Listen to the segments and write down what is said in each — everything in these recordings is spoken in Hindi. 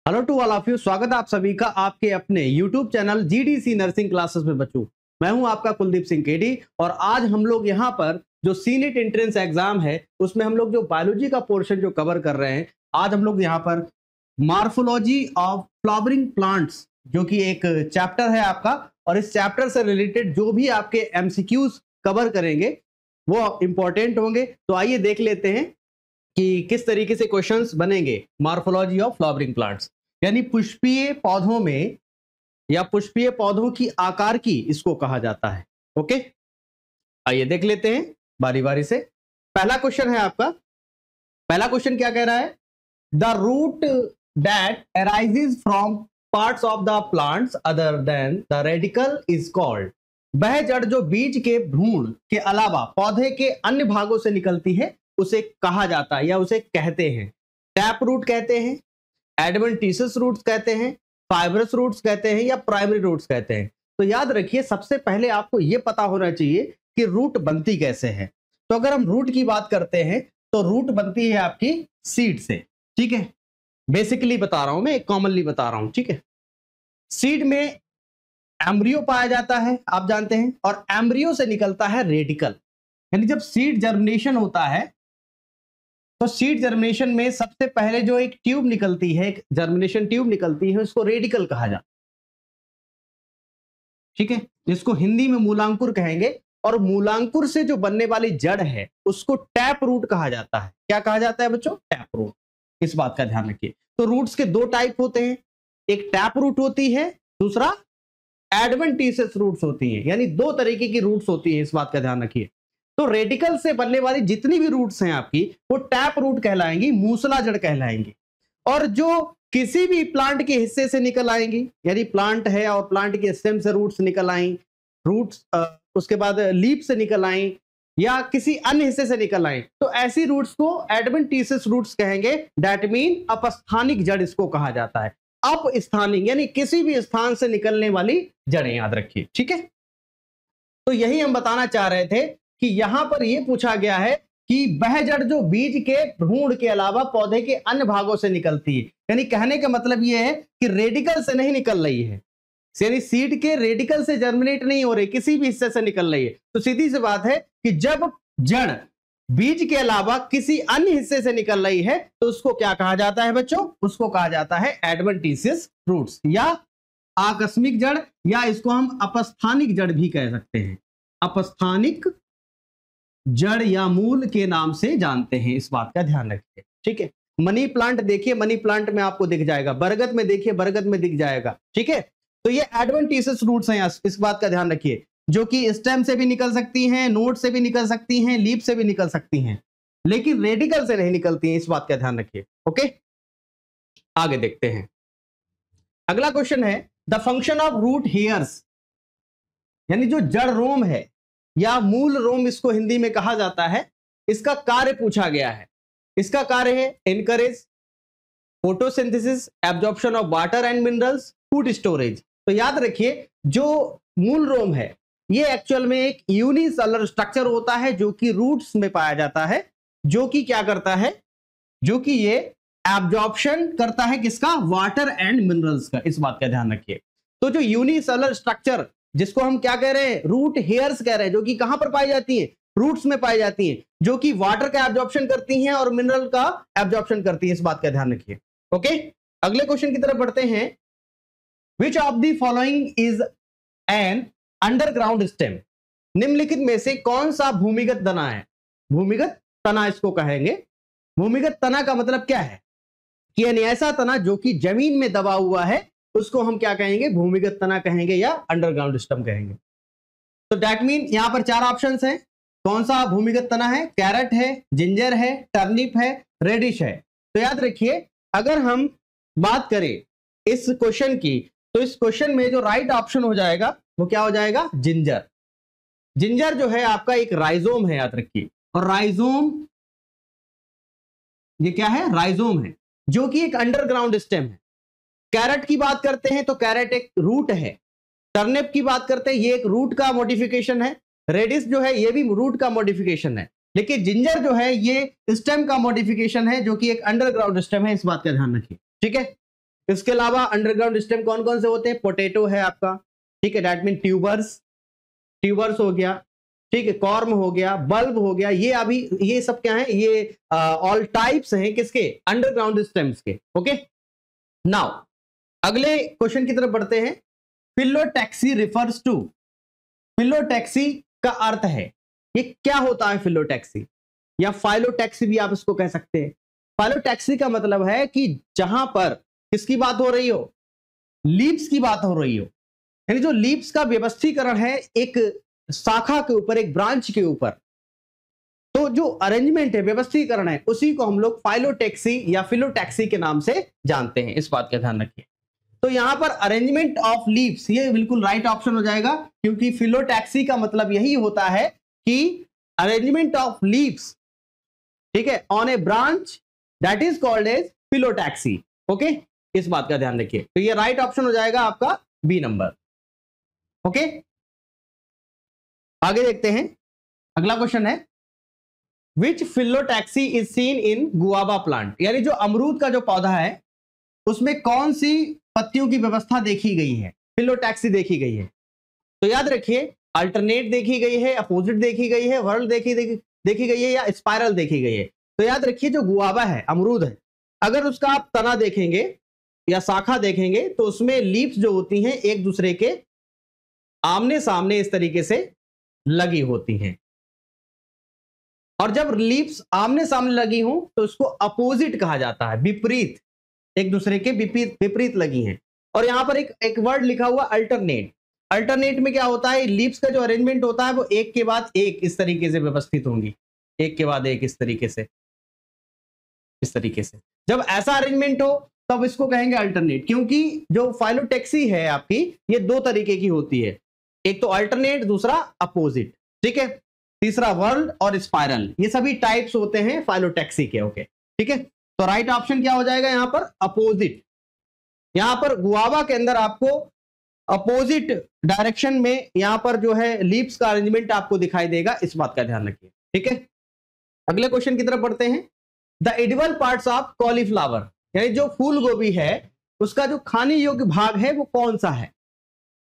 Hello to all of you, स्वागत है आप सभी का आपके अपने YouTube channel GDC nursing classes में। बच्चों, मैं हूं आपका कुलदीप सिंह केडी और आज हम लोग यहां पर जो सीनेट एंट्रेंस एग्जाम है उसमें हम लोग जो बायोलॉजी का पोर्शन जो कवर कर रहे हैं, आज हम लोग यहां पर मॉर्फोलॉजी ऑफ फ्लावरिंग प्लांट्स जो कि एक चैप्टर है आपका, और इस चैप्टर से रिलेटेड जो भी आपके MCQs कवर करेंगे वो इंपॉर्टेंट होंगे। तो आइए देख लेते हैं कि किस तरीके से क्वेश्चंस बनेंगे मॉर्फोलॉजी ऑफ फ्लावरिंग प्लांट्स, यानी पुष्पीय पौधों में या पुष्पीय पौधों की आकार की इसको कहा जाता है। ओके, आइए देख लेते हैं बारी बारी से। पहला क्वेश्चन है आपका, पहला क्वेश्चन क्या कह रहा है? The root that arises from parts of the plants other than the radicle is called. वह जड़ जो बीज के भ्रूण के अलावा पौधे के अन्य भागों से निकलती है उसे कहा जाता है या उसे कहते हैं। टैप रूट कहते हैं, एडवेंटिशियस रूट्स कहते हैं, फाइब्रस रूट्स कहते हैं या प्राइमरी रूट्स कहते हैं। तो याद रखिए, सबसे पहले आपको यह पता होना चाहिए कि रूट बनती कैसे है। तो अगर हम रूट की बात करते हैं तो रूट बनती है आपकी सीड से। ठीक है, बेसिकली बता रहा हूं मैं, कॉमनली बता रहा हूं। ठीक है, सीड में एम्ब्रियो पाया जाता है, आप जानते हैं, और एम्ब्रियो से निकलता है रेडिकल। यानी जब सीड जर्मिनेशन होता है तो सीड जर्मिनेशन में सबसे पहले जो एक ट्यूब निकलती है, एक जर्मिनेशन ट्यूब निकलती है, उसको रेडिकल कहा जाता है। ठीक है, जिसको हिंदी में मूलांकुर कहेंगे, और मूलांकुर से जो बनने वाली जड़ है उसको टैप रूट कहा जाता है। क्या कहा जाता है बच्चों? Tap root. इस बात का ध्यान रखिए। तो रूट्स के दो टाइप होते हैं, एक टैप रूट होती है, दूसरा एडवेंटिशियस रूट्स होती है। यानी दो तरीके की रूट्स होती है, इस बात का ध्यान रखिए। तो रेडिकल से बनने वाली जितनी भी रूट्स हैं आपकी, वो टैप रूट कहलाएंगी, मूसला जड़ कहलाएंगी। और जो किसी भी प्लांट के हिस्से से निकल आएंगी, यानी प्लांट है और प्लांट के स्टेम से रूट्स निकल आई, रूट्स उसके बाद लीफ से निकल आई या किसी अन्य हिस्से से निकल आई, तो ऐसी रूट्स को एडवेंटिशियस रूट्स कहेंगे। दैट मीन अपस्थानिक जड़ इसको कहा जाता है। अपस्थानिक यानी किसी भी स्थान से निकलने वाली जड़ें, याद रखिए। ठीक है, तो यही हम बताना चाह रहे थे कि यहां पर यह पूछा गया है कि वह जड़ जो बीज के भ्रूण के अलावा पौधे के अन्य भागों से निकलती है। यानी कहने का मतलब यह है कि रेडिकल से नहीं निकल रही है, यानी सीड के रेडिकल से जर्मिनेट नहीं हो रही, किसी भी हिस्से से निकल रही है। तो सीधी सी बात है कि जब जड़ बीज के अलावा किसी अन्य हिस्से से निकल रही है तो उसको क्या कहा जाता है बच्चों? उसको कहा जाता है एडवेंटिशियस रूट्स या आकस्मिक जड़, या इसको हम अपस्थानिक जड़ भी कह सकते हैं। अपस्थानिक जड़ या मूल के नाम से जानते हैं, इस बात का ध्यान रखिए। ठीक है, मनी प्लांट देखिए, मनी प्लांट में आपको दिख जाएगा, बरगद में देखिए, बरगद में दिख जाएगा। ठीक है, तो ये एडवेंटिशियस रूट्स हैं, इस बात का ध्यान रखिए, जो कि स्टेम से भी निकल सकती हैं, नोड से भी निकल सकती हैं, लीफ से भी निकल सकती हैं, लेकिन रेडिकल से नहीं निकलती हैं। इस बात का ध्यान रखिए। ओके, आगे देखते हैं। अगला क्वेश्चन है the function of root hairs, यानी जो जड़ रोम है या मूल रोम इसको हिंदी में कहा जाता है, इसका कार्य पूछा गया है। इसका कार्य है encourage photosynthesis, absorption of water and minerals, food storage. तो याद रखिए, जो मूल रोम है ये एक्चुअल में एक यूनिसेलुलर स्ट्रक्चर होता है जो कि रूट्स में पाया जाता है, जो कि क्या करता है, जो कि ये एब्जॉर्प्शन करता है किसका? वाटर एंड मिनरल्स का। इस बात का ध्यान रखिए। तो जो यूनिसेलुलर स्ट्रक्चर जिसको हम क्या कह रहे हैं? रूट हेयर्स कह रहे हैं, जो कि कहां पर पाई जाती है? रूट्स में पाई जाती हैं, जो कि वाटर का एब्जॉर्प्शन करती हैं और मिनरल का एब्जॉर्प्शन करती है। इस बात का ध्यान रखिए। ओके, अगले क्वेश्चन की तरफ बढ़ते हैं। Which of the following is an underground stem? निम्नलिखित में से कौन सा भूमिगत तना है? भूमिगत तना इसको कहेंगे। भूमिगत तना का मतलब क्या है? कि यानी ऐसा तना जो कि जमीन में दबा हुआ है, उसको हम क्या कहेंगे? भूमिगत तना कहेंगे या अंडरग्राउंड स्टेम कहेंगे। तो दैट मीन यहां पर चार ऑप्शंस हैं। कौन सा भूमिगत तना है? कैरेट है, जिंजर है, टर्निप है, रेडिश है। तो याद रखिए, अगर हम बात करें इस क्वेश्चन की, तो इस क्वेश्चन में जो राइट ऑप्शन हो जाएगा वो क्या हो जाएगा? जिंजर। जिंजर जो है आपका एक राइजोम है, याद रखिए। और राइजोम ये क्या है? राइजोम है, जो कि एक अंडरग्राउंड स्टेम है। कैरेट की बात करते हैं तो कैरेट एक रूट है। टर्निप की बात करते हैं, ये एक रूट का मॉडिफिकेशन है। रेडिश जो है ये भी रूट का मॉडिफिकेशन है। लेकिन जिंजर जो है ये स्टेम का मॉडिफिकेशन है, जो कि एक अंडरग्राउंड स्टेम है। इस बात का ध्यान रखिए। ठीक है, इसके अलावा अंडरग्राउंड स्टेम कौन कौन से होते हैं? पोटैटो है आपका, ठीक है, दैट मीन ट्यूबर्स हो गया, ठीक है, कॉर्म हो गया, बल्ब हो गया, ये अभी ये सब क्या है? ये ऑल टाइप्स हैं किसके? अंडरग्राउंड स्टेम्स के। ओके, नाउ अगले क्वेश्चन की तरफ बढ़ते हैं। फिलोटैक्सी रिफर्स टू, फिलोटैक्सी का अर्थ है, ये क्या होता है फिलोटैक्सी, या फाइलोटैक्सी भी आप इसको कह सकते हैं। फाइलोटैक्सी का मतलब है कि जहां पर किसकी बात हो रही हो? लीव्स की बात हो रही हो, यानी जो लीव्स का व्यवस्थीकरण है एक शाखा के ऊपर, एक ब्रांच के ऊपर, तो जो अरेंजमेंट है, व्यवस्थीकरण है, उसी को हम लोग फाइलोटैक्सी या फिलोटैक्सी के नाम से जानते हैं। इस बात का ध्यान रखिए। तो यहां पर अरेंजमेंट ऑफ लीव्स, ये बिल्कुल राइट ऑप्शन हो जाएगा, क्योंकि फिलोटैक्सी का मतलब यही होता है कि अरेंजमेंट ऑफ लीव्स, ठीक है, on a branch, that is called as phyllotaxy. Okay, इस बात का ध्यान रखिए। तो ये राइट ऑप्शन हो जाएगा आपका बी नंबर। ओके, आगे देखते हैं। अगला क्वेश्चन है, which phyllotaxy is seen in guava plant, यानी जो अमरूद का जो पौधा है उसमें कौन सी पत्तियों की व्यवस्था देखी गई है? फिलोटैक्सी देखी गई है। तो याद रखिए, अल्टरनेट देखी गई है, अपोजिट देखी गई है, वर्ल्ड देखी गई है, या स्पाइरल देखी गई है। तो याद रखिए, जो गुआवा है, अमरूद है, अगर उसका आप तना देखेंगे या शाखा देखेंगे तो उसमें लीव्स जो होती हैं एक दूसरे के आमने सामने इस तरीके से लगी होती हैं, और जब लीव्स आमने सामने लगी हों तो उसको अपोजिट कहा जाता है, विपरीत, एक दूसरे के विपरीत लगी हैं। और यहां पर एक वर्ड लिखा हुआ अल्टरनेट। अल्टरनेट में क्या होता है? लीव्स का जो अरेंजमेंट होता है वो एक के बाद एक इस तरीके से व्यवस्थित होंगी, एक के बाद एक इस तरीके से, इस तरीके से। जब ऐसा अरेंजमेंट हो तब इसको कहेंगे अल्टरनेट, क्योंकि जो फाइलोटैक्सी है आपकी, ये दो तरीके की होती है, एक तो अल्टरनेट, दूसरा अपोजिट, ठीक है, तीसरा वर्ल्ड और स्पाइरल, ये सभी टाइप्स होते हैं फाइलोटैक्सी के। ओके, ठीक है, तो राइट ऑप्शन क्या हो जाएगा यहां पर? अपोजिट। यहां पर गुआवा के अंदर आपको अपोजिट डायरेक्शन में यहां पर जो है लीव्स का अरेंजमेंट आपको दिखाई देगा, इस बात का ध्यान रखिए। ठीक है, अगले क्वेश्चन की तरफ बढ़ते हैं। The edible parts of cauliflower, यानी जो फूल गोभी है उसका जो खाने योग्य भाग है वो कौन सा है?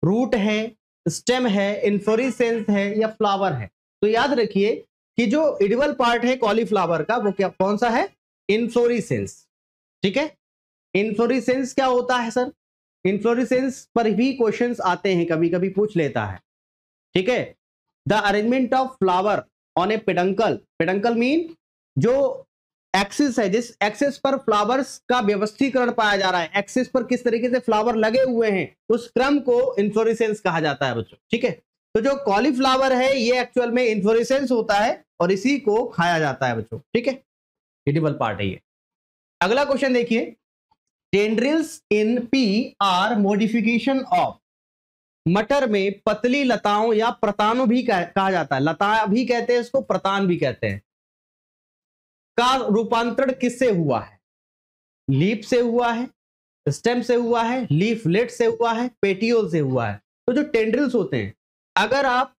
रूट है, स्टेम है, इन्फ्लोरेसेंस है, या फ्लावर है? तो याद रखिए कि जो एडिबल पार्ट है कॉलीफ्लावर का वो क्या, कौन सा है? इन्फ्लोरेसेंस। ठीक है, इन्फ्लोरेसेंस क्या होता है सर? इन्फ्लोरेसेंस पर भी क्वेश्चंस आते हैं, कभी कभी पूछ लेता है। ठीक है, the arrangement of flower on A peduncle, peduncle mean जो एक्सिस है, जिस एक्सिस पर फ्लावर्स का व्यवस्थीकरण पाया जा रहा है, एक्सिस पर किस तरीके से फ्लावर लगे हुए हैं, उस क्रम को इन्फ्लोरेसेंस कहा जाता है बच्चों। ठीक है, तो जो कॉलीफ्लावर है ये एक्चुअल में इन्फ्लोरेसेंस होता है और इसी को खाया जाता है बच्चों। ठीक है, एडिबल पार्ट है ये। अगला क्वेश्चन देखिए, tendrils in P R modification of, मटर में पतली लताओं या प्रतानों भी कहा जाता है, लता भी कहते हैं इसको, प्रतान भी कहते हैं, का रूपांतरण किससे हुआ है? लीफ से हुआ है, स्टेम से हुआ है, लीफलेट से हुआ है, पेटियोल से हुआ है। तो जो टेंड्रिल्स होते हैं, अगर आप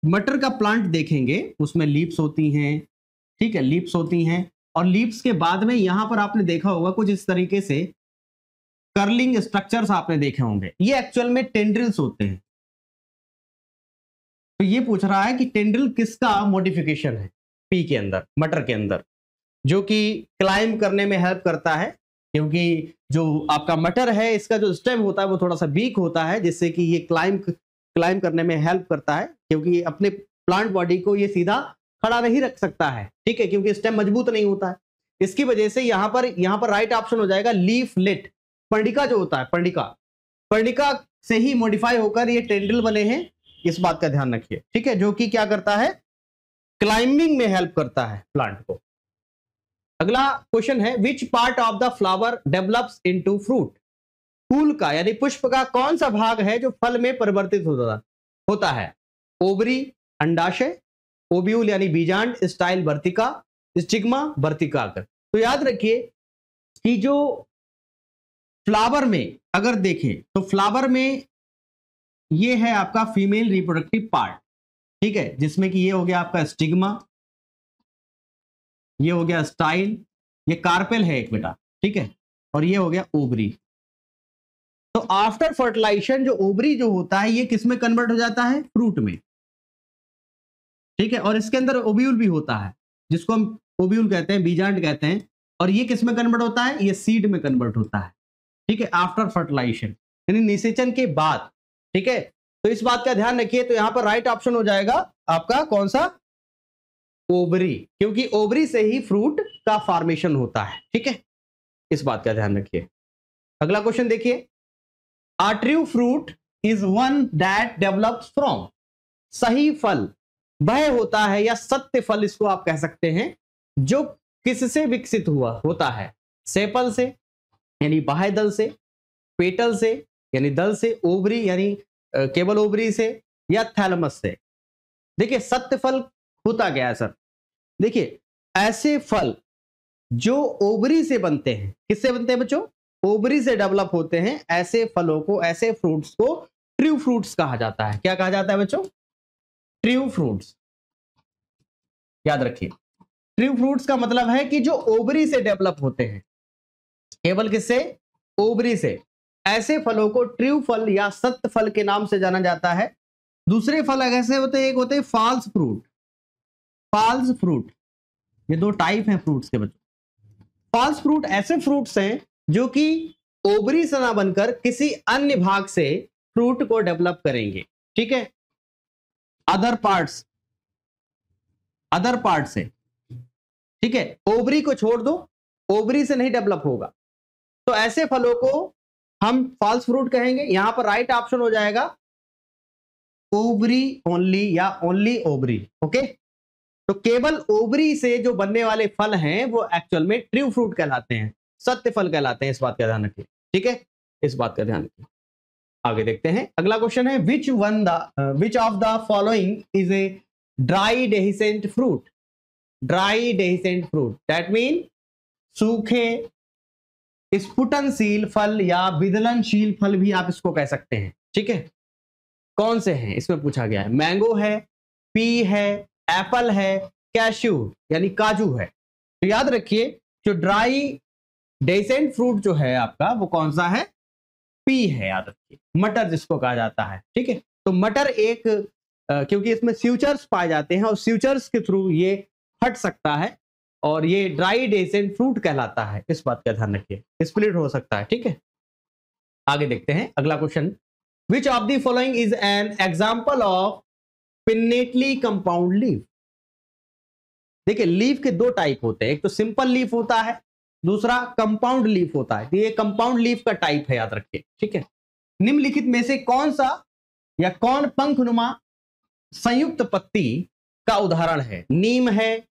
मटर का प्लांट देखेंगे उसमें लीव्स होती हैं, ठीक है, लीव्स होती हैं, और लीव्स के बाद में यहां पर आपने देखा होगा कुछ इस तरीके से कर्लिंग स्ट्रक्चर्स आपने देखे होंगे, ये एक्चुअल में टेंड्रिल्स होते हैं। तो ये पूछ रहा है कि टेंड्रिल किसका मॉडिफिकेशन है पी के अंदर, मटर के अंदर, जो कि क्लाइंब करने में हेल्प करता है, क्योंकि जो आपका मटर है इसका जो स्टेम होता है वो थोड़ा सा वीक होता है, जिससे कि ये क्लाइंब करने में हेल्प करता है, क्योंकि अपने प्लांट बॉडी को ये सीधा खड़ा नहीं रख सकता है। ठीक है, क्योंकि स्टेम मजबूत नहीं होता है, इसकी वजह से यहाँ पर राइट ऑप्शन हो जाएगा लीफलेट। पर्णिका जो होता है, पर्णिका से ही मॉडिफाई होकर ये टेंड्रिल बने हैं, इस बात का ध्यान रखिए। ठीक है, जो कि क्या करता है? क्लाइंबिंग में हेल्प करता है प्लांट को। अगला क्वेश्चन है, which part of the flower develops into fruit, फूल का यानी पुष्प का कौन सा भाग है जो फल में परिवर्तित होता है? ओवरी, अंडाशय, ओव्यूल यानी बीजांड, स्टाइल वर्तिका, स्टिग्मा, वर्तिकाकर। तो याद रखिए कि जो फ्लावर में अगर देखें तो फ्लावर में ये है आपका फीमेल रिप्रोडक्टिव पार्ट, ठीक है, जिसमें कि ये हो गया आपका स्टिग्मा, ये हो गया स्टाइल, ये कार्पेल है एक बेटा, ठीक है, और ये हो गया ओवरी। तो आफ्टर फर्टिलाइजेशन जो ओवरी जो होता है ये किस में कन्वर्ट हो जाता है? फ्रूट में, ठीक है। और इसके अंदर ओव्यूल भी होता है, जिसको हम ओव्यूल कहते हैं, बीजांड कहते हैं। और ये किस में कन्वर्ट होता है? ये सीड में कन्वर्ट होता है, ठीक है, आफ्टर फर्टिलाइजेशन, यानी निषेचन के बाद, ठीक है। तो इस बात का ध्यान रखिए। तो यहां पर राइट ऑप्शन हो जाएगा आपका कौन सा? ओवरी, क्योंकि ओवरी से ही फ्रूट का फॉर्मेशन होता है, ठीक है। इस बात का ध्यान रखिए। अगला क्वेश्चन देखिए, a true fruit is one that develops from, सही फल वह होता है या सत्य फल इसको आप कह सकते हैं जो किससे विकसित हुआ होता है? सेपल से यानी बाह्य दल से, पेटल से यानी दल से, ओवरी यानी केवल ओवरी से, या थैलमस से। देखिए सत्य फल होता क्या है सर? देखिए ऐसे फल जो ओवरी से बनते हैं, किससे बनते हैं बच्चों? ओवरी से डेवलप होते हैं, ऐसे फलों को, ऐसे फ्रूट्स को ट्रू फ्रूट्स कहा जाता है। क्या कहा जाता है बच्चों? True fruits. याद रखिए, ट्रू फ्रूट्स का मतलब है कि जो ओवरी से डेवलप होते हैं, केवल किससे? ओवरी से। ऐसे फलों को ट्रू फल या सत्य फल के नाम से जाना जाता है। दूसरे फल ऐसे होते हैं, एक होते हैं फॉल्स फ्रूट। फॉल्स फ्रूट, ये दो टाइप हैं फ्रूट्स के बच्चों। फॉल्स फ्रूट ऐसे फ्रूट्स हैं जो कि ओवरी से ना बनकर किसी अन्य भाग से फ्रूट को डेवलप करेंगे, ठीक है, अदर पार्ट से, ठीक है। ओवरी को छोड़ दो, ओवरी से नहीं डेवलप होगा, तो ऐसे फलों को हम फॉल्स फ्रूट कहेंगे। यहां पर राइट ऑप्शन हो जाएगा ओवरी ओनली या ओनली ओवरी, ओके। तो केवल ओवरी से जो बनने वाले फल हैं वो एक्चुअल में ट्रू फ्रूट कहलाते हैं, सत्य फल कहलाते हैं। इस बात का ध्यान रखिए, ठीक है, इस बात का ध्यान रखिए। आगे देखते हैं, अगला क्वेश्चन है, which of the following is a dry dehiscent fruit? Dry dehiscent fruit that mean सूखे स्फुटनशील फल या विदलनशील फल भी आप इसको कह सकते हैं, ठीक है। कौन से हैं इसमें पूछा गया है? मैंगो है, पी है, एप्पल है, कैश्यू यानी काजू है। तो याद रखिए जो ड्राई डेसेंट फ्रूट जो है आपका वो कौन सा है? पी है, याद रखिए, मटर जिसको कहा जाता है, ठीक है। तो मटर एक क्योंकि इसमें स्यूचर्स पाए जाते हैं और स्यूचर्स के थ्रू ये फट सकता है और ये ड्राई डेसेंट फ्रूट कहलाता है। इस बात का ध्यान रखिए, स्प्लिट हो सकता है, ठीक है। आगे देखते हैं अगला question, which of the following is an example of pinnately compound leaf? देखिए लीफ के दो टाइप होते हैं, एक तो सिंपल लीफ होता है, दूसरा कंपाउंड लीफ होता है। तो ये कंपाउंड लीफ का टाइप है, याद रखिए, ठीक है। निम्नलिखित में से कौन सा या कौन पंखनुमा संयुक्त पत्ती का उदाहरण है? नीम है,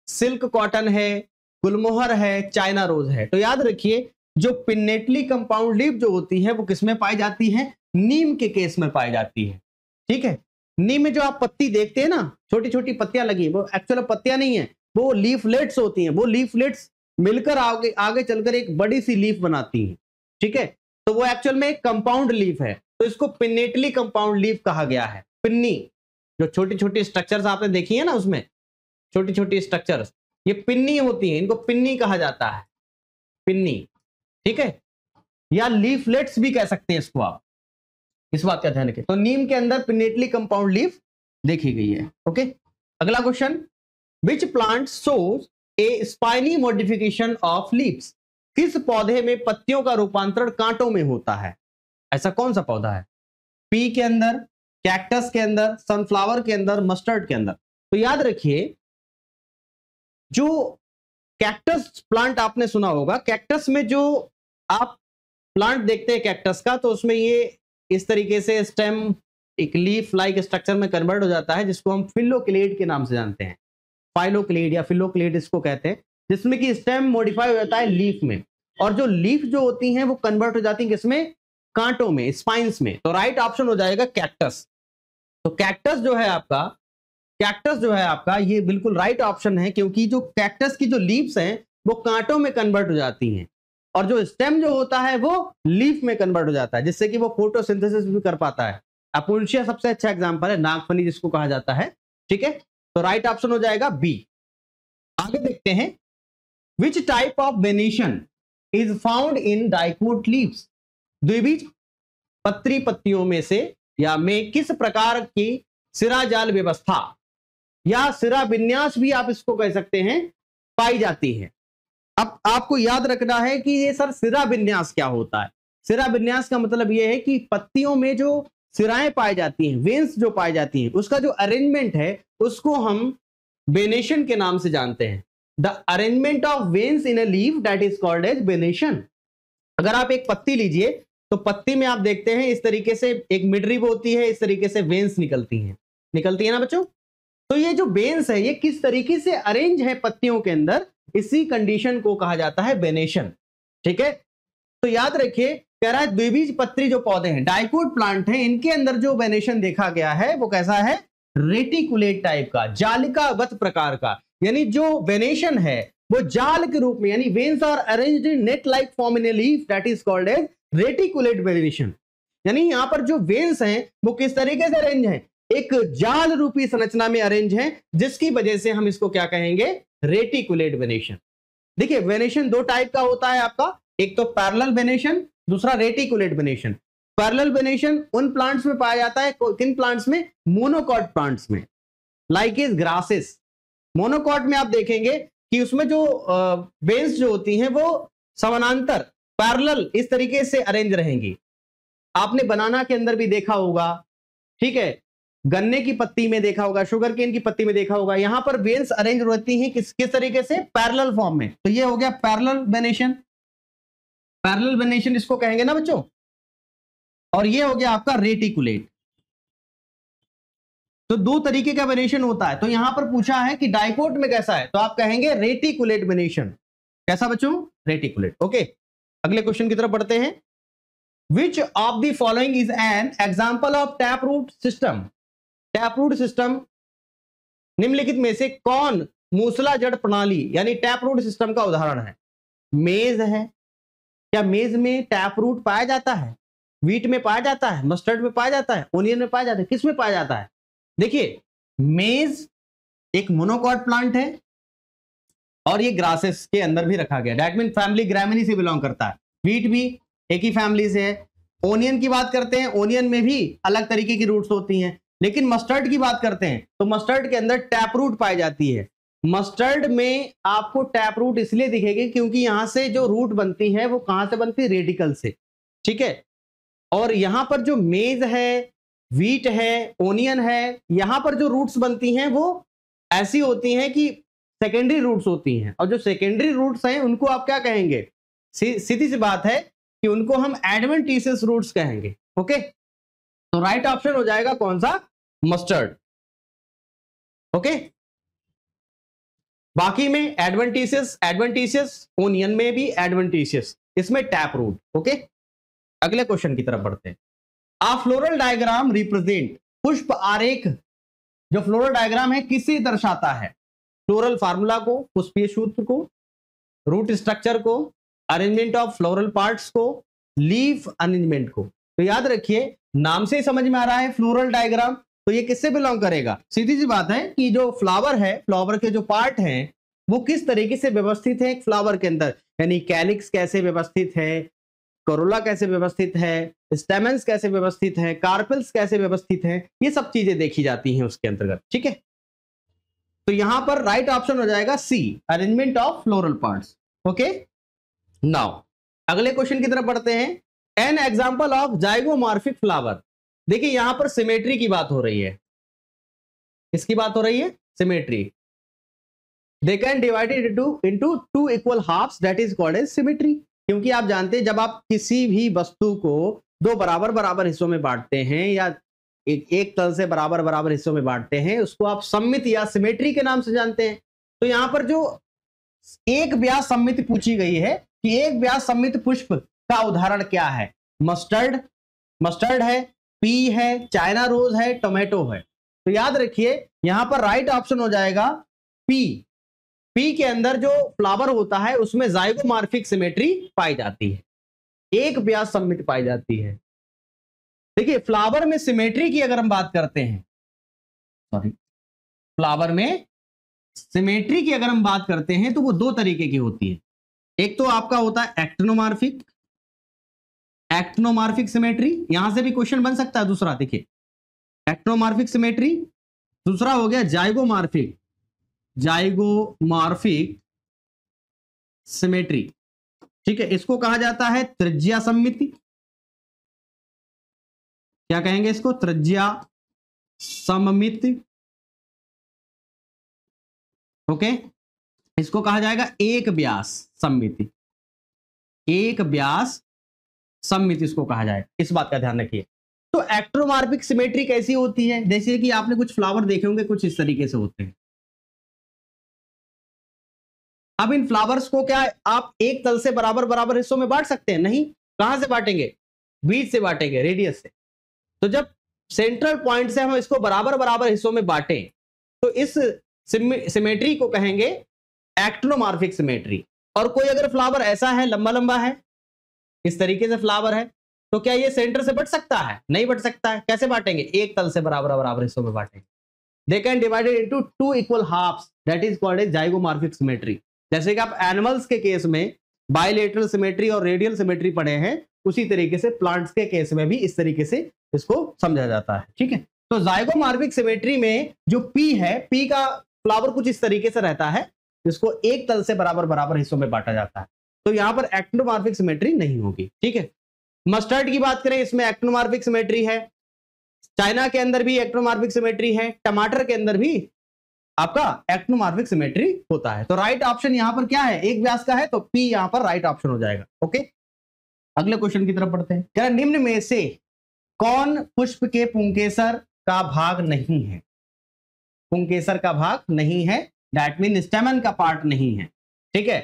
सिल्क कॉटन है, गुलमोहर है, चाइना रोज है। तो याद रखिए जो पिन्नेटली कंपाउंड लीफ जो होती है वो किसमें पाई जाती है? नीम के केस में पाई जाती है, ठीक है। नीम में जो आप पत्ती देखते हैं ना, छोटी छोटी पत्तियां लगी, वो एक्चुअल पत्तियां नहीं है, वो लीफलेट्स होती हैं। वो लीफलेट्स मिलकर आगे आगे चलकर एक बड़ी सी लीफ बनाती हैं, ठीक है। तो वो एक्चुअल में एक कंपाउंड लीफ है, तो इसको पिन्नेटली कंपाउंड लीफ कहा गया है। पिन्नी, जो छोटी छोटी स्ट्रक्चर्स आपने देखी है ना, उसमें छोटी छोटी स्ट्रक्चर्स, ये पिन्नी होती हैं, इनको पिन्नी कहा जाता है, पिन्नी, ठीक है, या लीफलेट्स भी कह सकते हैं इसको आप। इस बात का ध्यान रखें। तो नीम के अंदर पिन्नेटली कंपाउंड लीफ देखी गई है, ओके। अगला question, which plant shows a spiny modification of leaves? किस पौधे में पत्तियों का रूपांतरण कांटों में होता है? ऐसा कौन सा पौधा है? पी के अंदर, कैक्टस के अंदर, सनफ्लावर के अंदर, मस्टर्ड के अंदर। तो याद रखिए जो कैक्टस प्लांट आपने सुना होगा, कैक्टस में जो आप प्लांट देखते हैं कैक्टस का, तो उसमें ये इस तरीके से स्टेम एक लीफ लाइक स्ट्रक्चर में कन्वर्ट हो जाता है, जिसको हम फिलोक्लेड के नाम से जानते हैं। फाइलोक्लेड या फिलोक्लेड इसको कहते हैं, जिसमें कि स्टेम मॉडिफाई हो जाता है लीफ में, और जो लीफ जो होती हैं वो कन्वर्ट हो जाती हैं किसमें? कांटों में, स्पाइंस में। तो राइट ऑप्शन हो जाएगा कैक्टस। तो कैक्टस जो है आपका ये बिल्कुल राइट ऑप्शन है, क्योंकि जो कैक्टस की जो लीव्स हैं वो कांटों में कन्वर्ट हो जाती हैं, और जो स्टेम जो होता है वो लीफ में कन्वर्ट हो जाता है, जिससे कि वो फोटोसिंथेसिस भी कर पाता है। अपुल्शिया सबसे अच्छा एग्जांपल है, नागफनी जिसको कहा जाता है, ठीक है। तो राइट ऑप्शन हो जाएगा बी। आगे देखते हैं, which type of venation is found in dicot leaves? द्विबीज पत्री पत्तियों में से या में किस प्रकार की सिरा जाल व्यवस्था या सिरा विन्यास भी आप इसको कह सकते हैं पाई जाती है। अब आपको याद रखना है कि ये सर सिरा विन्यास क्या होता है। सिरा विन्यास का मतलब ये है कि पत्तियों में जो सिराएं पाई जाती हैं, वेन्स जो पाई जाती हैं, उसका जो अरेंजमेंट है उसको हम वेनेशन के नाम से जानते हैं। The arrangement of veins in a leaf that is called as venation. अगर आप एक पत्ती लीजिए तो पत्ती में आप देखते हैं इस तरीके से एक मिडरिब होती है, इस तरीके से वेन्स निकलती है ना बच्चों। तो ये जो वेन्स है ये किस तरीके से अरेंज है पत्तियों के अंदर, इसी कंडीशन को कहा जाता है वेनेशन। ठीक है, तो याद रखिए, कह रहा है द्विबीज पत्री जो पौधे हैं, डाइकोट प्लांट है, इनके अंदर जो वेनेशन देखा गया है वो कैसा है, रेटिकुलेट टाइप का, जालिकावत प्रकार का। यानी जो वेनेशन है वो जाल के रूप में, यानी veins are arranged in net like form in a leaf that is called as reticulate venation. यानी यहां पर जो वेन्स हैं वो किस तरीके से अरेंज हैं, एक जाल रूपी संरचना में अरेंज हैं, जिसकी वजह से हम इसको क्या कहेंगे, रेटिकुलेट वेनेशन। देखिए वेनेशन दो टाइप का होता है आपका, एक तो पैरेलल वेनेशन, दूसरा रेटिकुलेट वेनेशन। पैरेलल वेनेशन उन प्लांट्स में पाया जाता है, किन प्लांट्स में, मोनोकॉट प्लांट्स में, लाइक इज ग्रासेस। मोनोकॉट में आप देखेंगे कि उसमें जो वेन्स जो होती हैं वो समानांतर पैरेलल इस तरीके से अरेंज रहेंगी। आपने बनाना के अंदर भी देखा होगा, ठीक है, गन्ने की पत्ती में देखा होगा, शुगर केन की पत्ती में देखा होगा, यहां पर वेन्स अरेंज रहती हैं किस तरीके से, पैरेलल फॉर्म में। तो ये हो गया पैरेलल वेनेशन, पैरेलल वेनेशन इसको कहेंगे ना बच्चों। और ये हो गया आपका रेटिकुलेट। तो दो तरीके का वेनेशन होता है। तो यहां पर पूछा है कि डाइकोट में कैसा है, तो आप कहेंगे रेटिकुलेट वेनेशन। कैसा बच्चों, रेटिकुलेट। ओके, अगले क्वेश्चन की तरफ बढ़ते हैं। Which of the following is an example of tap root system. Tap root system, निम्नलिखित में से कौन मूसला जड़ प्रणाली यानी टैप रूट सिस्टम का उदाहरण है। मेज है, क्या मेज में टैप रूट पाया जाता है, वीट में पाया जाता है, मस्टर्ड में पाया जाता है, ओनियन में पाया जाता है, किस में पाया जाता है। देखिए मेज एक मोनोकॉट प्लांट है और ये ग्रासेस के अंदर भी रखा गया, दैट मीन फैमिली ग्रामिनी से बिलोंग करता है। वीट भी एक ही फैमिली से है। ओनियन की बात करते हैं, ओनियन में भी अलग तरीके की रूट्स होती हैं। लेकिन मस्टर्ड की बात करते हैं तो मस्टर्ड के अंदर टैप रूट पाई जाती है। मस्टर्ड में आपको टैप रूट इसलिए दिखेगी क्योंकि यहां से जो रूट बनती है वो कहां से बनती है, रेडिकल से। ठीक है, और यहां पर जो मेज है, वीट है, ओनियन है, यहां पर जो रूट्स बनती हैं वो ऐसी होती हैं कि सेकेंडरी रूट्स होती हैं। और जो सेकेंडरी रूट्स हैं उनको आप क्या कहेंगे, सीधी सी बात है कि उनको हम एडवेंटिशियस रूट्स कहेंगे। ओके, तो राइट ऑप्शन हो जाएगा कौन सा, मस्टर्ड। ओके, बाकी में एडवेंटिशियस, ओनियन में भी एडवेंटिशियस, इसमें टैप रूट। ओके, अगले क्वेश्चन की तरफ बढ़ते हैं। आ फ्लोरल डायग्राम रिप्रेजेंट, पुष्प आरेख जो फ्लोरल डायग्राम है किसे दर्शाता है, फ्लोरल फार्मूला को, पुष्पीय सूत्र को, रूट स्ट्रक्चर को, अरेंजमेंट ऑफ फ्लोरल पार्ट्स को, लीफ अरेंजमेंट को। तो याद रखिए नाम से ही समझ में आ रहा है फ्लोरल डायग्राम, तो ये किससे बिलोंग करेगा, सीधी सी बात है कि जो फ्लावर है, फ्लावर के जो पार्ट हैं वो किस तरीके से व्यवस्थित है एक फ्लावर के अंदर, यानी कैलिक्स कैसे व्यवस्थित है, कोरोला कैसे व्यवस्थित है, स्टेमन्स कैसे व्यवस्थित है, कार्पेल्स कैसे व्यवस्थित है, ये सब चीजें देखी जाती हैं उसके अंतर्गत। ठीक है, तो यहां पर राइट ऑप्शन हो जाएगा C, arrangement of floral parts. Okay, now अगले क्वेश्चन की तरफ बढ़ते हैं। An example of zygomorphic flower. देखिए यहां पर सिमेट्री की बात हो रही है, किसकी बात हो रही है, symmetry. They can divided into two equal halves that is called as symmetry. क्योंकि आप जानते हैं जब आप किसी भी वस्तु को दो बराबर बराबर हिस्सों में बांटते हैं या एक तल से बराबर बराबर हिस्सों में बांटते हैं, उसको आप सममिति या सिमेट्री के नाम से जानते हैं। तो यहां पर जो एक व्यास सममिति पूछी गई है कि एक व्यास सममित पुष्प का उदाहरण क्या है, मस्टर्ड है, पी है, चाइना रोज है, टोमेटो है। तो याद रखिए यहां पर राइट ऑप्शन हो जाएगा पी। पी के अंदर जो फ्लावर होता है उसमें जाइगोमॉर्फिक सिमेट्री पाई जाती है, एक व्यास सममित पाई जाती है। देखिए फ्लावर में सिमेट्री की अगर हम बात करते हैं, फ्लावर में सिमेट्री की अगर हम बात करते हैं तो वो दो तरीके की होती है। एक तो आपका होता है एक्टिनोमॉर्फिक, एक्टिनोमॉर्फिक सिमेट्री, यहां से भी क्वेश्चन बन सकता है दूसरा, देखिए एक्टिनोमॉर्फिक सिमेट्री। दूसरा हो गया जाइगोमॉर्फिक, जाइगोमॉर्फिक सिमेट्री, ठीक है, इसको कहा जाता है त्रिज्या सममिति। क्या कहेंगे इसको? त्रिज्या सममिति। ओके, इसको कहा जाएगा एक व्यास सममिति, एक व्यास सममिति इसको कहा जाएगा, इस बात का ध्यान रखिए। तो एक्टिनोमॉर्फिक सिमेट्री कैसी होती है? जैसे कि आपने कुछ फ्लावर देखे होंगे, कुछ इस तरीके से होते हैं। अब इन फ्लावर्स को क्या आप एक तल से बराबर बराबर हिस्सों में बांट सकते हैं? नहीं। कहां से बांटेंगे? बीच से बांटेंगे, रेडियस से। तो जब सेंट्रल पॉइंट से हम इसको बराबर बराबर हिस्सों में बांटें तो इस सिमेट्री को कहेंगे एक्टिनोमॉर्फिक सिमेट्री। और कोई अगर फ्लावर ऐसा है, लंबा लंबा है, इस तरीके से फ्लावर है, तो क्या ये सेंटर से बट सकता है? नहीं बट सकता है। कैसे बांटेंगे? एक तल से बराबर बराबर हिस्सों में बांटेंगे। They can divided into two equal halves, that is called a zygomorphic symmetry. जैसे कि आप एनिमल्स के केस में बायलेटरल सिमेट्री और रेडियल सिमेट्री पढ़े हैं, उसी तरीके से प्लांट्स के केस में भी इस तरीके से इसको समझा जाता है, ठीक है। तो जाइगोमॉर्फिक सिमेट्री में जो पी है, पी का फ्लावर कुछ इस तरीके से रहता है, जिसको एक तल से बराबर बराबर हिस्सों में बांटा जाता है। तो यहां पर एक्टिनोमॉर्फिक सिमेट्री नहीं होगी, ठीक है। मस्टर्ड की बात करें, इसमें एक्टिनोमॉर्फिक सिमेट्री है। चाइना के अंदर भी एक्टिनोमॉर्फिक सिमेट्री है। टमाटर के अंदर भी आपका एक्टिनोमॉर्फिक सिमेट्री होता है। तो राइट ऑप्शन यहां पर क्या है? एक व्यास का है, तो पी यहां पर राइट ऑप्शन हो जाएगा। ओके, अगले क्वेश्चन की तरफ पढ़ते हैं। क्या निम्न में से कौन पुष्प के पुंकेसर का भाग नहीं है? पुंकेसर का भाग नहीं है, दैट मीन स्टेमन का पार्ट नहीं है, ठीक है।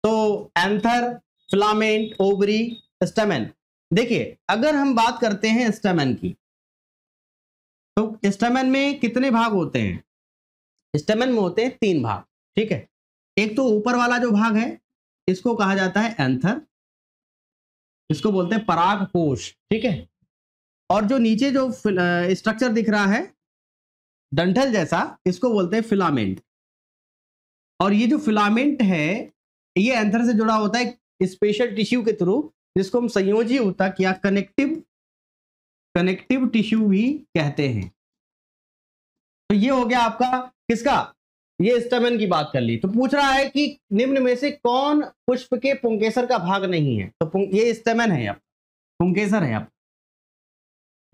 तो एंथर, फिलामेंट, ओवरी, स्टेमन। देखिए, अगर हम बात करते हैं स्टेमन की, तो स्टेमन में कितने भाग होते हैं? स्टेमन में होते हैं 3 भाग, ठीक है। एक तो ऊपर वाला जो भाग है, इसको कहा जाता है एंथर, इसको बोलते हैं परागकोश, ठीक है। और जो नीचे जो स्ट्रक्चर दिख रहा है डंठल जैसा, इसको बोलते हैं फिलामेंट। और ये जो फिलामेंट है, ये एंथर से जुड़ा होता है स्पेशल टिश्यू के थ्रू, जिसको हम संयोजी ऊतक या कनेक्टिव टिश्यू भी कहते हैं। तो ये हो गया आपका किसका? ये स्टेमन की बात कर ली। तो पूछ रहा है कि निम्न में से कौन पुष्प के पुंकेसर का भाग नहीं है? तो ये स्टेमन है, आप पुंकेसर है। आप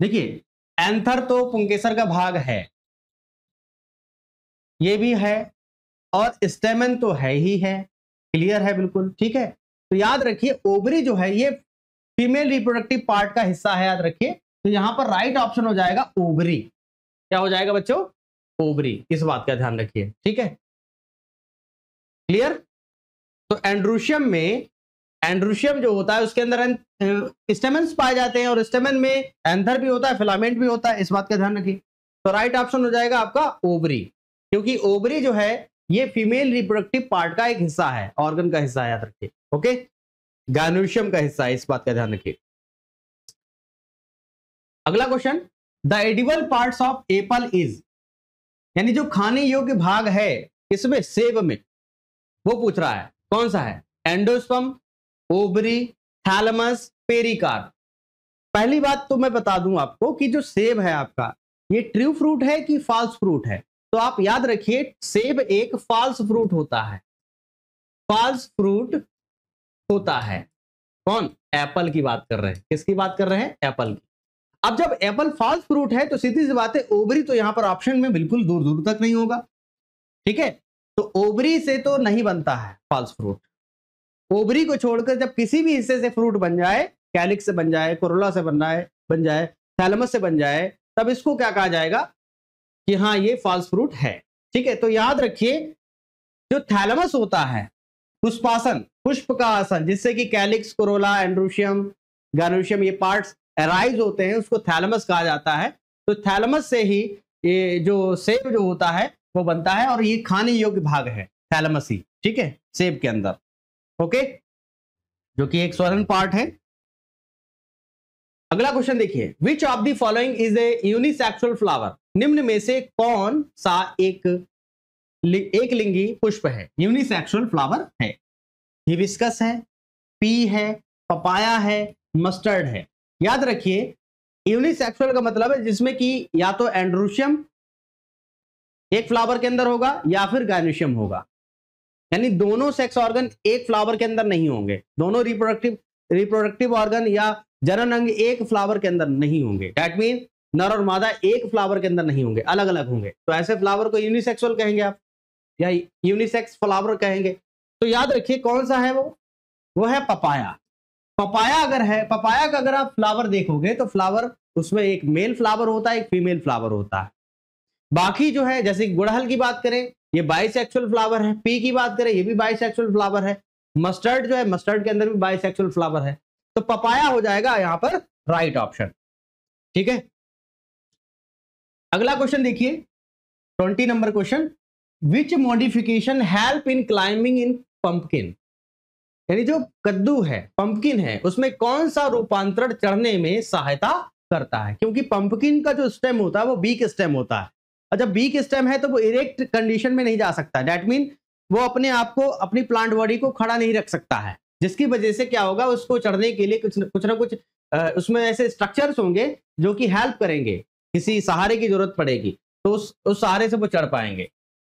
देखिए, एंथर तो पुंकेसर का भाग है, ये भी है, और स्टेमन तो है ही है, क्लियर है बिल्कुल, ठीक है। तो याद रखिए, ओवरी जो है ये फीमेल रिप्रोडक्टिव पार्ट का हिस्सा है, याद रखिए। तो यहां पर राइट ऑप्शन हो जाएगा ओवरी। क्या हो जाएगा बच्चों? ओवरी। इस बात का ध्यान रखिए, ठीक है, क्लियर। तो एंड्रोशियम में, एंड्रोशियम जो होता है उसके अंदर स्टेमन्स पाए जाते हैं, और स्टेमन में एंथर भी होता है, फिलामेंट भी होता है, इस बात का ध्यान रखिए। तो राइट ऑप्शन हो जाएगा आपका ओवरी, क्योंकि ओवरी जो है ये फीमेल रिप्रोडक्टिव पार्ट का एक हिस्सा है, ऑर्गन का हिस्सा है, याद रखिए। ओके, गायनोशियम का हिस्सा है, इस बात का ध्यान रखिए। अगला question, the edible parts of Apple is, यानी जो खाने योग्य भाग है इसमें, सेब में, वो पूछ रहा है कौन सा है? Endosperm, ovary, thalamus, pericarp. पहली बात तो मैं बता दूं आपको कि जो सेब है आपका, ये ट्रू फ्रूट है कि फॉल्स फ्रूट है? तो आप याद रखिए, सेब एक फॉल्स फ्रूट होता है, फॉल्स फ्रूट होता है। कौन? एप्पल की बात कर रहे हैं। किसकी बात कर रहे हैं? एप्पल की। अब जब एप्पल फॉल्स फ्रूट है, तो सीधी सी बात है, ओवरी तो यहां पर ऑप्शन में बिल्कुल दूर दूर तक नहीं होगा, ठीक है। तो ओवरी से तो नहीं बनता है फॉल्स फ्रूट। ओवरी को छोड़कर जब किसी भी हिस्से से फ्रूट बन जाए, कैलिक्स से बन जाए, कोरोला से बन जाए, थैलेमस से बन जाए, तब इसको क्या कहा जाएगा कि हाँ ये फॉल्स फ्रूट है, ठीक है। तो याद रखिए, जो थैलेमस होता है, पुष्पासन, पुष्प का आसन, जिससे कि कैलिक्स, कोरोला, एंड्रोशियम, गायनोशियम, ये पार्ट्स अराइज होते हैं, उसको थैलेमस कहा जाता है। तो थैलेमस से ही ये जो सेब जो होता है वो बनता है, और ये खाने योग्य भाग है थैलेमस ही, ठीक है, सेब के अंदर। ओके, जो कि एक स्वर्ण पार्ट है। अगला क्वेश्चन देखिए, विच of the following is A unisexual flower? निम्न में से कौन सा एक लिंगी पुष्प है, यूनिसेक्सुअल फ्लावर है? हिबिस्कस है, पी है, पपाया है, मस्टर्ड है। याद रखिए यूनिसेक्सुअल का मतलब है जिसमें कि या तो एंड्रोशियम एक फ्लावर के अंदर होगा या फिर गायनेशियम होगा, यानी दोनों सेक्स ऑर्गन एक फ्लावर के अंदर नहीं होंगे, दोनों रिप्रोडक्टिव ऑर्गन या जनन अंग एक फ्लावर के अंदर नहीं होंगे। दैट मीन नर और मादा एक फ्लावर के अंदर नहीं होंगे, अलग अलग होंगे। तो ऐसे फ्लावर को यूनिसेक्सुअल कहेंगे आप या यूनिसेक्स फ्लावर कहेंगे। तो याद रखिए कौन सा है वो है पपाया। पपाया अगर है, पपाया का अगर आप फ्लावर देखोगे तो फ्लावर उसमें एक मेल फ्लावर होता है, एक फीमेल फ्लावर होता है। बाकी जो है जैसे गुड़हल की बात करें ये बाइसेक्सुअल फ्लावर है, पी की बात करें ये भी बाइसेक्सुअल फ्लावर है, मस्टर्ड जो है मस्टर्ड के अंदर भी बाइसेक्सुअल फ्लावर है। तो पपाया हो जाएगा यहां पर राइट ऑप्शन। ठीक है, अगला क्वेश्चन देखिए 20 number question, which modification help in climbing in pumpkin, यानी जो कद्दू है पंपकिन है उसमें कौन सा रूपांतरण चढ़ने में सहायता करता है। क्योंकि पंपकिन का जो स्टेम होता है वो बीक स्टेम होता है, और जब बीक स्टेम है तो वो इरेक्ट कंडीशन में नहीं जा सकता। दैट मीन वो अपने आप को अपनी प्लांट बॉडी को खड़ा नहीं रख सकता है, जिसकी वजह से क्या होगा उसको चढ़ने के लिए कुछ ना कुछ उसमें ऐसे स्ट्रक्चर्स होंगे जो कि हेल्प करेंगे, किसी सहारे की जरूरत पड़ेगी तो उस सहारे से वो चढ़ पाएंगे।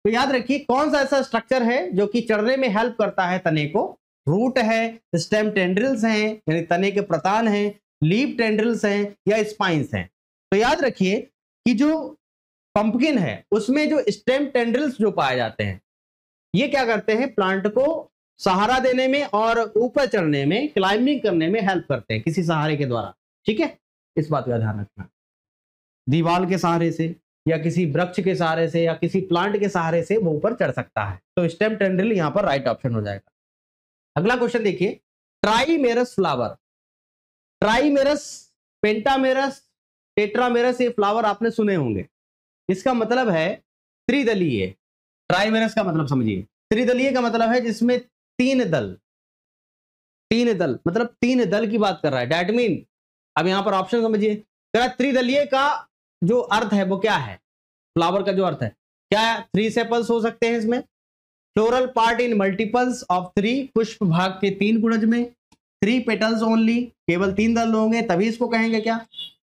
तो याद रखिए कौन सा ऐसा स्ट्रक्चर है जो कि चढ़ने में हेल्प करता है तने को। रूट है, स्टेम टेंड्रिल्स हैं यानी तने के प्रतान हैं, लीफ टेंड्रिल्स हैं या स्पाइंस हैं। तो याद रखिए कि जो पंपकिन है उसमें जो स्टेम टेंड्रिल्स जो पाए जाते हैं ये क्या करते हैं, प्लांट को सहारा देने में और ऊपर चढ़ने में, क्लाइंबिंग करने में हेल्प करते हैं किसी सहारे के द्वारा। ठीक है, इस बात का ध्यान रखना। दीवार के सहारे से या किसी वृक्ष के सहारे से या किसी प्लांट के सहारे से वो ऊपर चढ़ सकता है। तो स्टेम टेंड्रिल यहां पर राइट ऑप्शन हो जाएगा। अगला क्वेश्चन देखिए, ट्राइमेरस फ्लावर, ट्राइमेरस, पेंटामेरस, टेट्रामेरस ये फ्लावर आपने सुने होंगे। इसका मतलब है त्रिदलीय। ट्राइमेरस का मतलब समझिए, त्रिदलीय का मतलब है जिसमें तीन दल, तीन दल मतलब तीन दल की बात कर रहा है। दैट मीन अब यहां पर ऑप्शन समझिए, त्रिदलीय का जो अर्थ है वो क्या है, फ्लावर का जो अर्थ है क्या है, 3 सेपल्स हो सकते हैं इसमें, floral part in multiples of 3, पुष्प भाग के 3 गुणज में, 3 पेटल्स ओनली, केवल 3 दल होंगे तभी इसको कहेंगे क्या,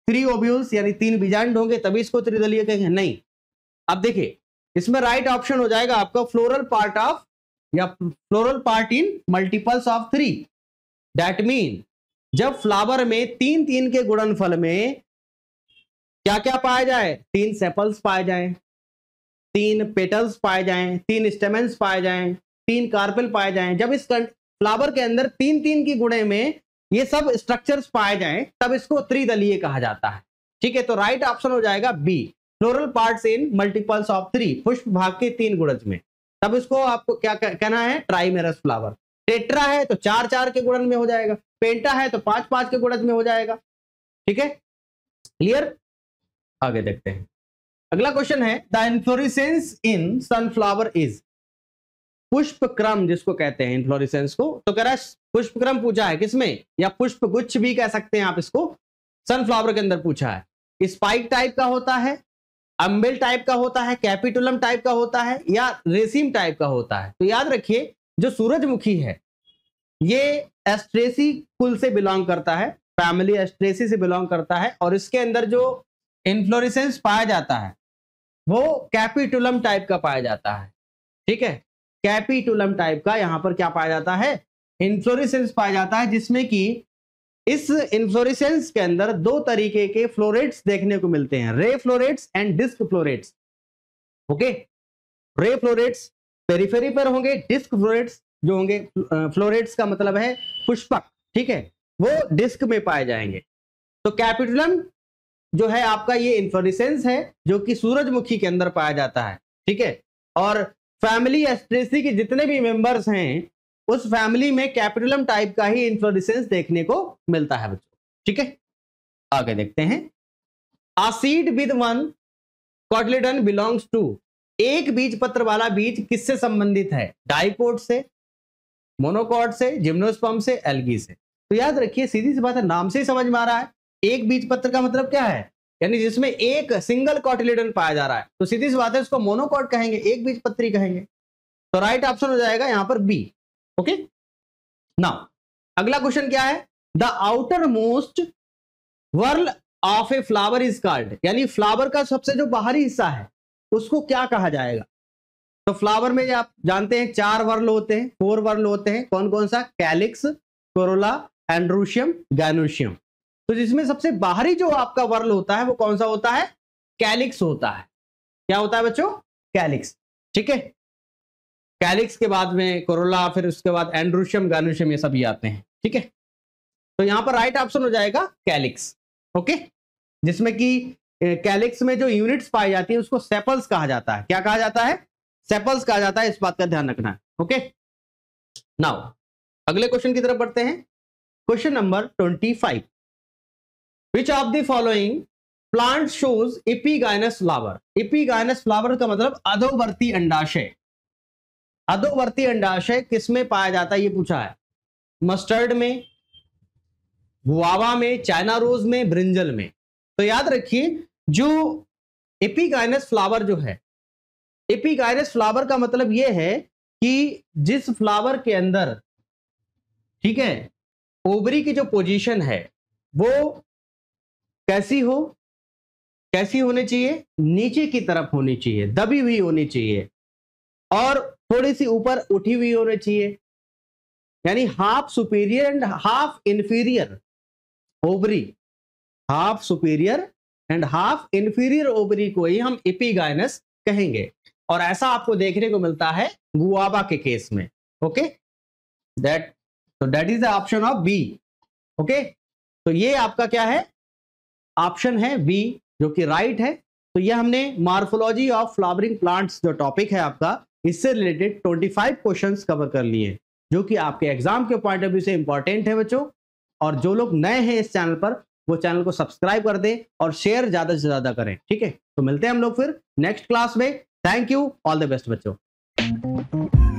3 ओव्यूल्स यानी 3 बीजांड होंगे तभी इसको त्रिदलीय कहेंगे, नहीं। अब देखिए इसमें राइट ऑप्शन हो जाएगा आपका फ्लोरल पार्ट ऑफ या floral part in multiples of 3। That mean जब फ्लावर में 3 के गुणनफल में क्या क्या पाया जाए, 3 सेपल्स पाए जाए, 3 पेटल्स पाए जाएं, 3 स्टेमेंस पाए जाएं, 3 कार्पेल पाए जाएं, जब इस फ्लावर के अंदर 3 की गुणे में ये सब स्ट्रक्चर्स पाए जाएं तब इसको त्रिदलीय कहा जाता है। ठीक है, तो राइट ऑप्शन हो जाएगा B, floral parts in multiples of 3, पुष्प भाग के 3 गुणज में, तब इसको आपको क्या कहना है, ट्राइमेरस फ्लावर। टेट्रा है तो 4 के गुणन में हो जाएगा, पेंटा है तो 5 के गुणज में हो जाएगा। ठीक है, क्लियर, आगे देखते हैं। अगला क्वेश्चन है, the inflorescence in sunflower is, पुष्प क्रम जिसको कहते हैं इन्फ्लोरेसेंस को, तो कह रहा है पुष्प क्रम पूछा है किसमें, या पुष्प गुच्छ भी कह सकते हैं आप इसको, सनफ्लावर के अंदर पूछा है। स्पाइक टाइप का होता है, अम्बेल टाइप का होता है, कैपिटुलम टाइप का होता है या रेसिम टाइप का होता है। तो याद रखिए जो सूरजमुखी है ये एस्ट्रेसी कुल से बिलोंग करता है, फैमिली एस्ट्रेसी से बिलोंग करता है, और इसके अंदर जो इन्फ्लोरेसेंस पाया जाता है वो कैपिटुलम टाइप का पाया जाता है। ठीक है, कैपिटुलम टाइप का यहां पर क्या पाया जाता है, इन्फ्लोरेसेंस पाया जाता है, जिसमें कि इस इन्फ्लोरेसेंस के अंदर 2 तरीके के फ्लोरेट्स देखने को मिलते हैं, ray florets and disc florets. Okay, ray florets periphery पर होंगे, डिस्क फ्लोरेट्स जो होंगे, फ्लोरेट्स का मतलब है पुष्पक, ठीक है, वो डिस्क में पाए जाएंगे। तो कैपिटुलम जो है आपका ये इन्फ्लोरेसेंस है जो कि सूरजमुखी के अंदर पाया जाता है। ठीक है, और फैमिली एस्ट्रेसी के जितने भी मेंबर्स हैं उस फैमिली में कैपिटुलम टाइप का ही इन्फ्लोरेसेंस देखने को मिलता है बच्चों। ठीक है, आगे देखते हैं। A seed with 1 cotyledon belongs to, एक बीज पत्र वाला बीज किससे संबंधित है, डाइकोट से, मोनोकॉट से, जिम्नोस्पर्म से, एल्गी से। तो याद रखिए सीधी सी बात है, नाम से ही समझ में आ रहा है एक बीज पत्र का मतलब क्या है, यानी जिसमें एक सिंगल कॉटिलेडन पाया जा रहा है, तो सीधी सी बात है उसको मोनोकॉट कहेंगे, एक बीज पत्री कहेंगे। तो राइट ऑप्शन हो जाएगा यहां पर बी। ओके, नाउ अगला क्वेश्चन क्या है, the outermost whorl of a flower is called, यानी फ्लावर का सबसे जो बाहरी हिस्सा है उसको क्या कहा जाएगा? तो फ्लावर में आप जानते हैं 4 वर्ल होते हैं, 4 वर्ल होते हैं। कौन कौन सा? Calyx, corolla, androecium, gynoecium. तो जिसमें सबसे बाहरी जो आपका वर्ल होता है वो कौन सा होता है? कैलिक्स होता है। क्या होता है बच्चों? कैलिक्स। ठीक है, कैलिक्स के बाद में कोरोला, फिर उसके बाद एंड्रोशियम, गैनोशियम, ये सभी आते हैं। ठीक है, तो यहां पर राइट ऑप्शन हो जाएगा कैलिक्स। ओके, जिसमें कि कैलिक्स में जो यूनिट्स पाई जाती है उसको सेपल्स कहा जाता है। क्या कहा जाता है? सेपल्स कहा जाता है। इस बात का ध्यान रखना है। ओके, नाउ अगले क्वेश्चन की तरफ बढ़ते हैं। Question number 25, which of the following plant shows epigynous flower? Epigynous flower का मतलब अधोवर्ती अंडाशय। अधोवर्ती अंडाशय किसमें पाया जाता है ये पूछा है। मस्टर्ड में, गुआवा में, चाइना रोज में, ब्रिंजल में। तो याद रखिए, जो एपिगाइनस फ्लावर जो है, एपिगाइनस फ्लावर का मतलब यह है कि जिस फ्लावर के अंदर, ठीक है, ओवरी की जो पोजीशन है वो कैसी हो, कैसी होनी चाहिए? नीचे की तरफ होनी चाहिए, दबी हुई होनी चाहिए और थोड़ी सी ऊपर उठी हुई होनी चाहिए, यानी half superior and half inferior ovary. Half superior and half inferior ovary को ही हम एपिगाइनस कहेंगे। और ऐसा आपको देखने को मिलता है गुआवा के केस में। Okay, that is the option of B. Okay, तो ये आपका क्या है? ऑप्शन है बी, जो कि राइट है। तो ये हमने मॉर्फोलॉजी ऑफ फ्लावरिंग प्लांट्स जो टॉपिक है आपका, इससे रिलेटेड 25 क्वेश्चंस कवर कर लिए, जो कि आपके एग्जाम के पॉइंट ऑफ व्यू से इंपॉर्टेंट है बच्चों। और जो लोग नए हैं इस चैनल पर, वो चैनल को सब्सक्राइब कर दें और शेयर ज्यादा से ज्यादा करें। ठीक है, तो मिलते हैं हम लोग फिर नेक्स्ट क्लास में। Thank you, all the best बच्चों।